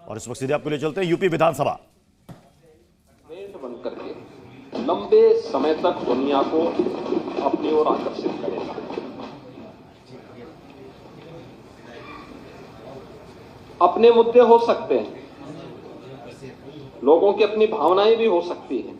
और इस वक्त सीधे आपके लिए चलते हैं यूपी विधानसभा। बन करके लंबे समय तक दुनिया को अपनी ओर आकर्षित करेगा। अपने मुद्दे हो सकते हैं, लोगों की अपनी भावनाएं भी हो सकती हैं,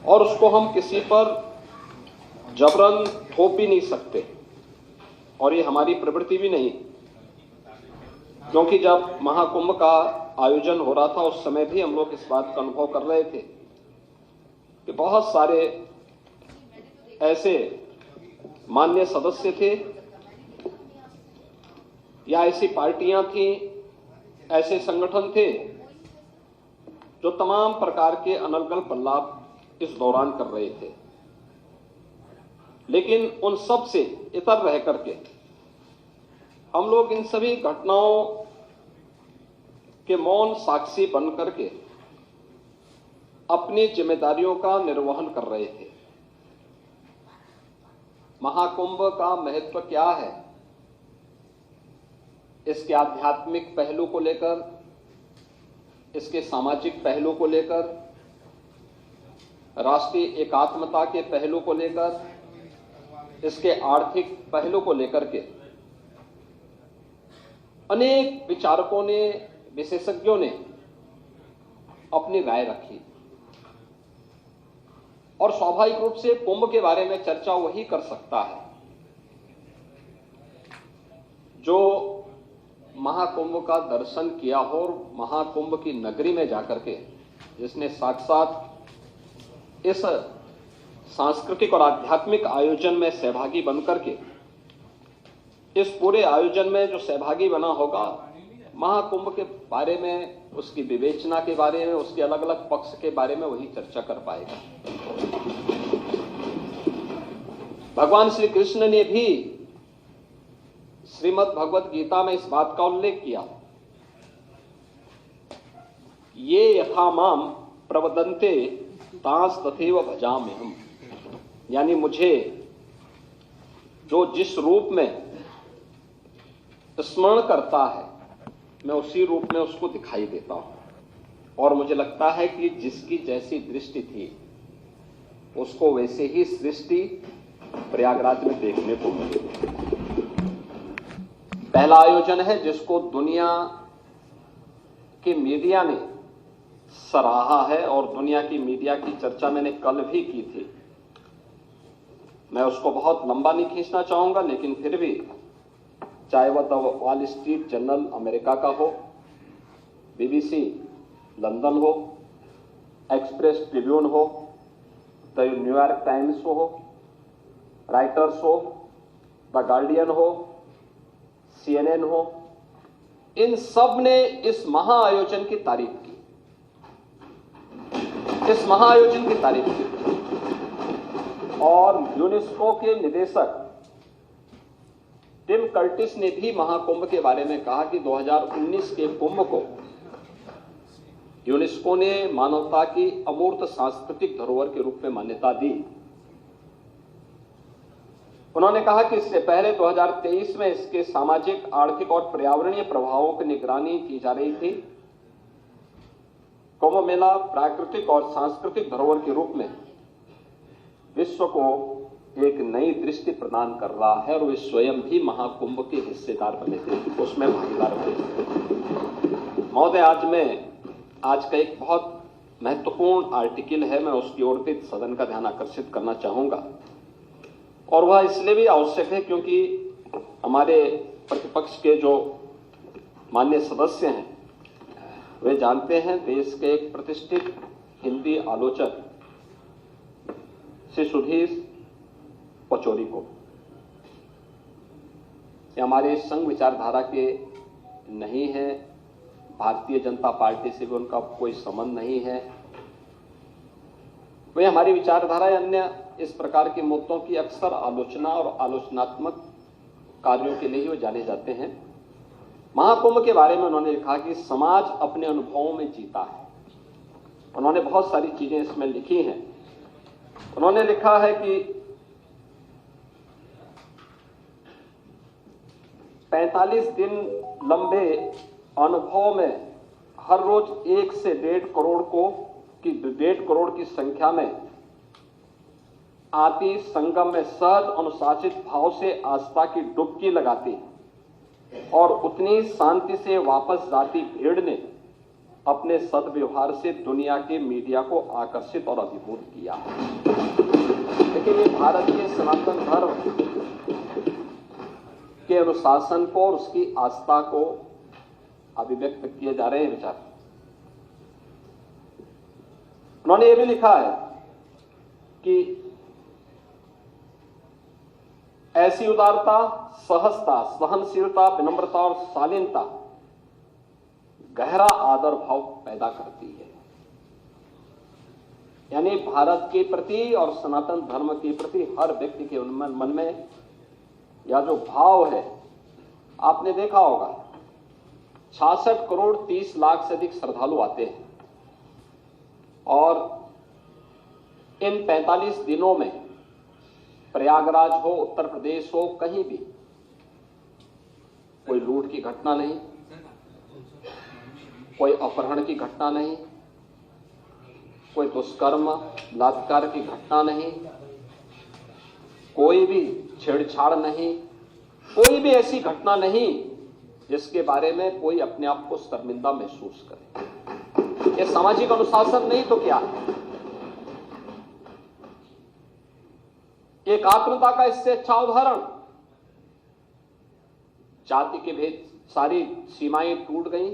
और उसको हम किसी पर जबरन थोप भी नहीं सकते, और ये हमारी प्रवृत्ति भी नहीं। क्योंकि जब महाकुंभ का आयोजन हो रहा था उस समय भी हम लोग इस बात का अनुभव कर रहे थे कि बहुत सारे ऐसे मान्य सदस्य थे या ऐसी पार्टियां थी, ऐसे संगठन थे जो तमाम प्रकार के अनर्गल लाभ इस दौरान कर रहे थे। लेकिन उन सब से इतर रह करके हम लोग इन सभी घटनाओं के मौन साक्षी बन करके अपनी जिम्मेदारियों का निर्वहन कर रहे थे। महाकुंभ का महत्व क्या है, इसके आध्यात्मिक पहलू को लेकर, इसके सामाजिक पहलू को लेकर, राष्ट्रीय एकात्मता के पहलू को लेकर, इसके आर्थिक पहलू को लेकर के अनेक विचारकों ने, विशेषज्ञों ने अपनी राय रखी। और स्वाभाविक रूप से कुंभ के बारे में चर्चा वही कर सकता है जो महाकुंभ का दर्शन किया हो और महाकुंभ की नगरी में जाकर के जिसने साथ इस सांस्कृतिक और आध्यात्मिक आयोजन में सहभागी बनकर के इस पूरे आयोजन में जो सहभागी बना होगा, महाकुंभ के बारे में, उसकी विवेचना के बारे में, उसके अलग अलग पक्ष के बारे में वही चर्चा कर पाएगा। भगवान श्री कृष्ण ने भी श्रीमद् भगवत गीता में इस बात का उल्लेख किया, ये यथा माम प्रवदन्ते तांस तथैव भजाम्यहम्, यानी मुझे जो जिस रूप में स्मरण करता है मैं उसी रूप में उसको दिखाई देता हूं। और मुझे लगता है कि जिसकी जैसी दृष्टि थी उसको वैसे ही सृष्टि प्रयागराज में देखने को मिली। पहला आयोजन है जिसको दुनिया की मीडिया ने सराहा है, और दुनिया की मीडिया की चर्चा मैंने कल भी की थी। मैं उसको बहुत लंबा नहीं खींचना चाहूंगा, लेकिन फिर भी चाहे वह the wall street journal America का हो, बीबीसी लंदन हो, एक्सप्रेस ट्रिब्यून हो, द न्यूयॉर्क टाइम्स हो, राइटर्स हो, द गार्डियन हो, CNN हो, इन सब ने इस महाआयोजन की तारीफ की, इस महाआयोजन की तारीफ की। और यूनेस्को के निदेशक टिम कर्टिस ने भी महाकुंभ के बारे में कहा कि 2019 के कुंभ को यूनेस्को ने मानवता की अमूर्त सांस्कृतिक धरोहर के रूप में मान्यता दी। उन्होंने कहा कि इससे पहले 2023 में इसके सामाजिक, आर्थिक और पर्यावरणीय प्रभावों की निगरानी की जा रही थी। कुंभ मेला प्राकृतिक और सांस्कृतिक धरोहर के रूप में विश्व को एक नई दृष्टि प्रदान कर रहा है, और वे स्वयं भी महाकुंभ के हिस्सेदार बने थे, उसमें भागीदार बने थे। महोदय, आज का एक बहुत महत्वपूर्ण आर्टिकल है, मैं उसकी ओर भी सदन का ध्यान आकर्षित करना चाहूंगा। और वह इसलिए भी आवश्यक है क्योंकि हमारे प्रतिपक्ष के जो माननीय सदस्य हैं वे जानते हैं देश के एक प्रतिष्ठित हिंदी आलोचक श्री सुधीर पचौरी को। ये हमारे संघ विचारधारा के नहीं है, भारतीय जनता पार्टी से भी उनका कोई संबंध नहीं है। वे हमारी विचारधारा या अन्य इस प्रकार के मुद्दों की अक्सर आलोचना और आलोचनात्मक कार्यों के लिए ही वो जाने जाते हैं। महाकुंभ के बारे में उन्होंने लिखा कि समाज अपने अनुभवों में जीता है। उन्होंने बहुत सारी चीजें इसमें लिखी हैं। उन्होंने लिखा है कि 45 दिन लंबे अनुभव में हर रोज 1 से 1.5 करोड़ की संख्या में आती संगम में सहज अनुशासित भाव से आस्था की डुबकी लगाती और उतनी शांति से वापस जाती भीड़ ने अपने सद्व्यवहार से दुनिया के मीडिया को आकर्षित और अभिभूत किया। लेकिन ये भारतीय सनातन धर्म के अनुशासन को और उसकी आस्था को अभिव्यक्त किए जा रहे हैं विचार। उन्होंने ये भी लिखा है कि ऐसी उदारता, सहजता, सहनशीलता, विनम्रता और शालीनता गहरा आदर भाव पैदा करती है। यानी भारत के प्रति और सनातन धर्म के प्रति हर व्यक्ति के मन में यह जो भाव है, आपने देखा होगा 66 करोड़ 30 लाख से अधिक श्रद्धालु आते हैं और इन 45 दिनों में प्रयागराज हो, उत्तर प्रदेश हो, कहीं भी कोई लूट की घटना नहीं, कोई अपहरण की घटना नहीं, कोई दुष्कर्म बलात्कार की घटना नहीं, कोई भी छेड़छाड़ नहीं, कोई भी ऐसी घटना नहीं जिसके बारे में कोई अपने आप को शर्मिंदा महसूस करे। ये सामाजिक अनुशासन नहीं तो क्या है? एकात्मता का इससे अच्छा उदाहरण। जाति के भेद, सारी सीमाएं टूट गई।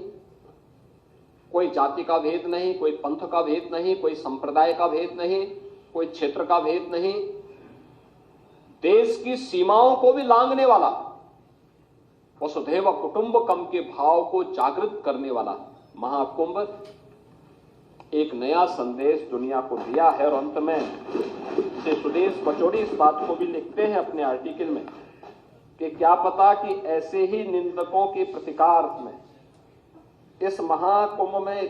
कोई जाति का भेद नहीं, कोई पंथ का भेद नहीं, कोई संप्रदाय का भेद नहीं, कोई क्षेत्र का भेद नहीं। देश की सीमाओं को भी लांघने वाला, वसुधैव कुटुंबकम के भाव को जागृत करने वाला महाकुंभ एक नया संदेश दुनिया को दिया है। और अंत में से सुदेश पचौड़ी इस बात को भी लिखते हैं अपने आर्टिकल में कि क्या पता कि ऐसे ही निंदकों के प्रतिकार में इस महाकुंभ में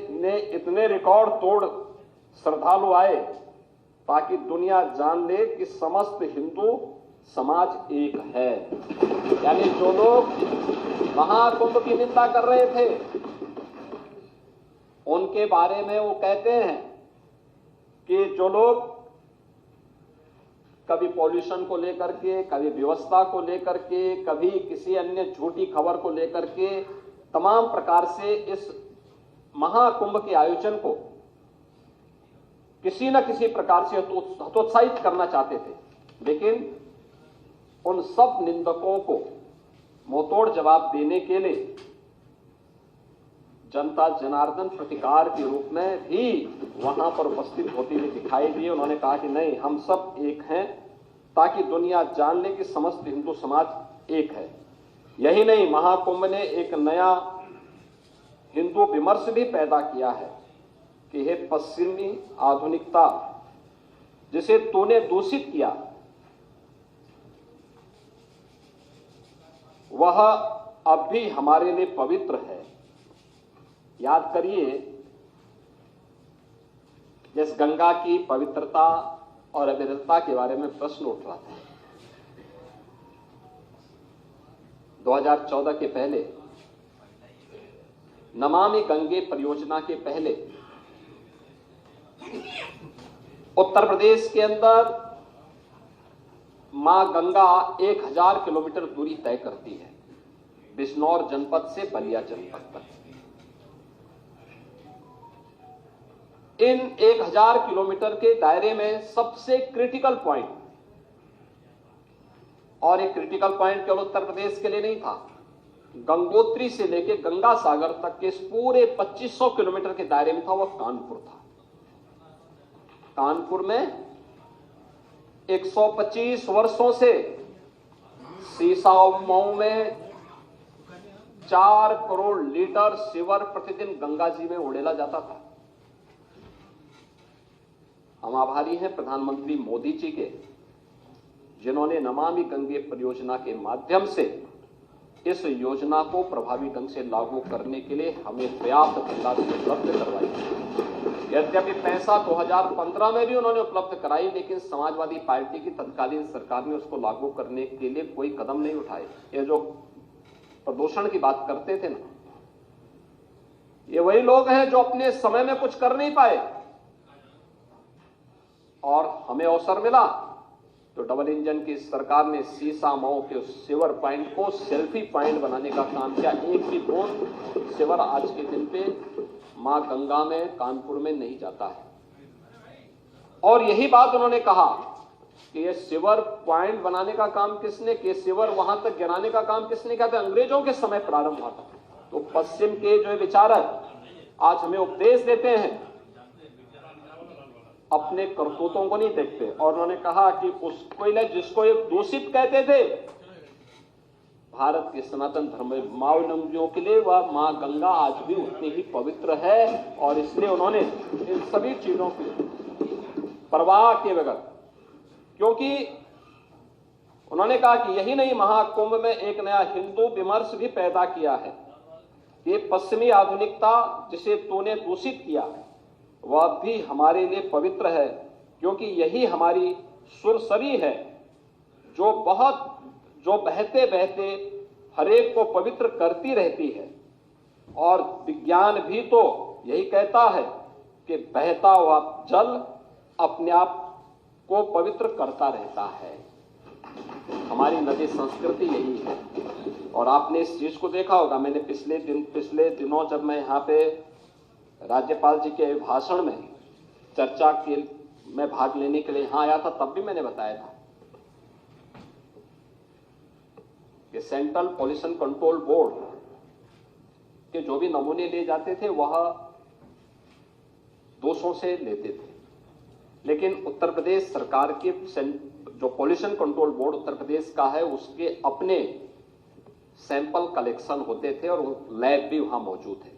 इतने रिकॉर्ड तोड़ श्रद्धालु आए ताकि दुनिया जान ले कि समस्त हिंदू समाज एक है। यानी जो लोग महाकुंभ की निंदा कर रहे थे, उनके बारे में वो कहते हैं कि जो लोग कभी पॉल्यूशन को लेकर के, कभी व्यवस्था को लेकर के, कभी किसी अन्य झूठी खबर को लेकर के तमाम प्रकार से इस महाकुंभ के आयोजन को किसी न किसी प्रकार से हतोत्साहित करना चाहते थे, लेकिन उन सब निंदकों को मुंहतोड़ जवाब देने के लिए जनता जनार्दन प्रतिकार के रूप में भी वहां पर उपस्थित होती हुई दिखाई दी। उन्होंने कहा कि नहीं, हम सब एक हैं ताकि दुनिया जान ले कि समस्त हिंदू समाज एक है। यही नहीं, महाकुंभ ने एक नया हिंदू विमर्श भी पैदा किया है कि हे पश्चिमी आधुनिकता, जिसे तूने दूषित किया, वह अब भी हमारे लिए पवित्र है। याद करिए, जिस गंगा की पवित्रता और अविरलता के बारे में प्रश्न उठ रहा था 2014 के पहले, नमामि गंगे परियोजना के पहले उत्तर प्रदेश के अंदर मां गंगा 1000 किलोमीटर दूरी तय करती है, बिजनौर जनपद से बलिया जनपद तक। इन 1000 किलोमीटर के दायरे में सबसे क्रिटिकल पॉइंट, और एक क्रिटिकल पॉइंट केवल उत्तर प्रदेश के लिए नहीं था, गंगोत्री से लेकर गंगा सागर तक के इस पूरे 2500 किलोमीटर के दायरे में था, वह कानपुर था। कानपुर में 125 वर्षों से सीसाओं में 4 करोड़ लीटर सीवर प्रतिदिन गंगा जी में उड़ेला जाता था। हम आभारी हैं प्रधानमंत्री मोदी जी के, जिन्होंने नमामि गंगे परियोजना के माध्यम से इस योजना को प्रभावी ढंग से लागू करने के लिए हमें पर्याप्त धनराशि उपलब्ध करवाई। यद्यपि पैसा 2015 में भी उन्होंने उपलब्ध कराई, लेकिन समाजवादी पार्टी की तत्कालीन सरकार ने उसको लागू करने के लिए कोई कदम नहीं उठाए। ये जो प्रदूषण की बात करते थे ना, ये वही लोग हैं जो अपने समय में कुछ कर नहीं पाए और हमें अवसर मिला तो डबल इंजन की सरकार ने सीसा मऊ के उस सीवर पॉइंट को सेल्फी पॉइंट बनाने का काम किया। एक भी बूंद सीवर आज के दिन पे मां गंगा में कानपुर में नहीं जाता है। और यही बात उन्होंने कहा कि ये सीवर पॉइंट बनाने का काम किसने किया, सीवर वहां तक गिराने का काम किसने किया था, अंग्रेजों के समय प्रारंभ हुआ था। तो पश्चिम के जो विचारक आज हमें उपदेश देते हैं अपने करतूतों को नहीं देखते। और उन्होंने कहा कि उसको जिसको एक दूषित कहते थे भारत के सनातन धर्मावलंबियों के लिए वह मां गंगा आज भी उतनी ही पवित्र है। और इसलिए उन्होंने इन सभी चीजों की परवाह किए बगैर, क्योंकि उन्होंने कहा कि यही नहीं, महाकुंभ में एक नया हिंदू विमर्श भी पैदा किया है। ये पश्चिमी आधुनिकता जिसे तूने दूषित किया है वह भी हमारे लिए पवित्र है, क्योंकि यही हमारी सुरसरी है जो बहते बहते हरेक को पवित्र करती रहती है। और विज्ञान भी तो यही कहता है कि बहता हुआ जल अपने आप को पवित्र करता रहता है। हमारी नदी संस्कृति यही है। और आपने इस चीज को देखा होगा, मैंने पिछले दिनों जब मैं यहाँ पे राज्यपाल जी के भाषण में चर्चा के में भाग लेने के लिए यहां आया था, तब भी मैंने बताया था कि सेंट्रल पॉल्यूशन कंट्रोल बोर्ड के जो भी नमूने लिए जाते थे वह दोषों से लेते थे, लेकिन उत्तर प्रदेश सरकार के जो pollution control board Uttar Pradesh का है उसके अपने सैंपल कलेक्शन होते थे और लैब भी वहां मौजूद है।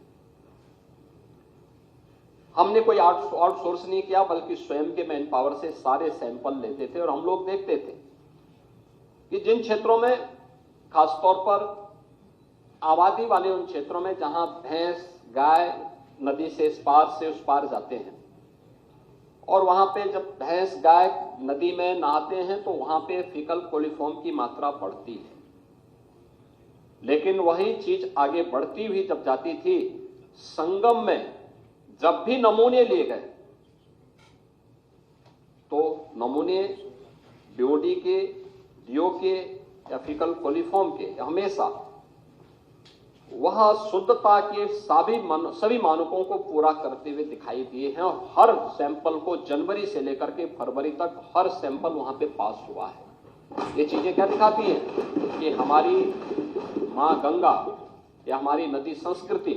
हमने कोई आउटसोर्स नहीं किया, बल्कि स्वयं के मैन पावर से सारे सैंपल लेते थे। और हम लोग देखते थे कि जिन क्षेत्रों में खासतौर पर आबादी वाले उन क्षेत्रों में जहां भैंस गाय नदी से इस पार से उस पार जाते हैं और वहां पे जब भैंस गाय नदी में नहाते हैं तो वहां पे फीकल कोलिफॉर्म की मात्रा बढ़ती है। लेकिन वही चीज आगे बढ़ती हुई जब जाती थी, संगम में जब भी नमूने लिए गए तो नमूने बीओडी के, डीओ के या फीकल कोलिफॉर्म के हमेशा वह शुद्धता के सभी मानकों को पूरा करते हुए दिखाई दिए हैं। और हर सैंपल को जनवरी से लेकर के फरवरी तक हर सैंपल वहां पे पास हुआ है। ये चीजें क्या दिखाती हैं कि हमारी मां गंगा या हमारी नदी संस्कृति